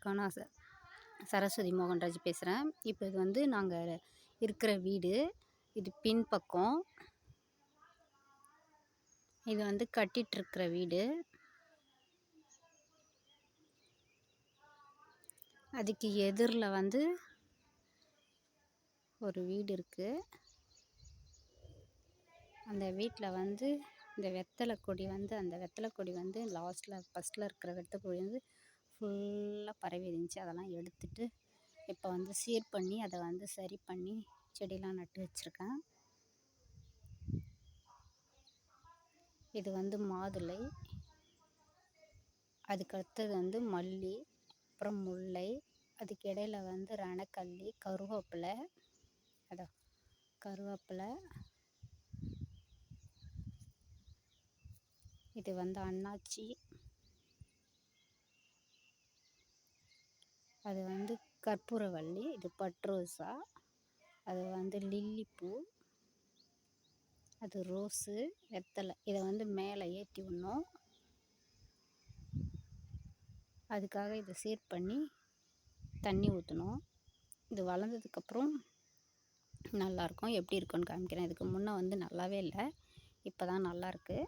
வணக்கம். நான் சரஸ்வதி மோகன்ராஜ் பேசுகிறேன். இப்போ இது வந்து நாங்கள் இருக்கிற வீடு. இது பின்பக்கம். இது வந்து கட்டிகிட்ருக்கிற வீடு. அதுக்கு எதிரில் வந்து ஒரு வீடு இருக்குது. அந்த வீட்டில் வந்து இந்த வெத்தலை கொடி வந்து ஃபஸ்ட்டில் இருக்கிற வெத்தலை கொடி வந்து ஃபுல்லாக பரவி இருந்துச்சு. அதெல்லாம் எடுத்துட்டு இப்போ வந்து சீர் பண்ணி அதை வந்து சரி பண்ணி செடியெலாம் நட்டு வச்சுருக்கேன். இது வந்து மாதுளை, அதுக்கு அடுத்தது வந்து மல்லி, அப்புறம் முல்லை, அதுக்கு இடையில வந்து ரணக்கல்லி, கருவேப்பிலை, இது வந்து அன்னாச்சி, அது வந்து கற்பூரவள்ளி, இது பட்ரோசா, அது வந்து லில்லிப்பூ, அது ரோஸு, வெத்தலை. இதை வந்து மேலே ஏற்றி விடணும். அதுக்காக இதை சீர் பண்ணி தண்ணி ஊற்றணும். இது வளர்ந்ததுக்கப்புறம் நல்லாயிருக்கும். எப்படி இருக்குன்னு காமிக்கிறேன். இதுக்கு முன்னே வந்து நல்லாவே இல்லை, இப்போ தான் நல்லாயிருக்கு.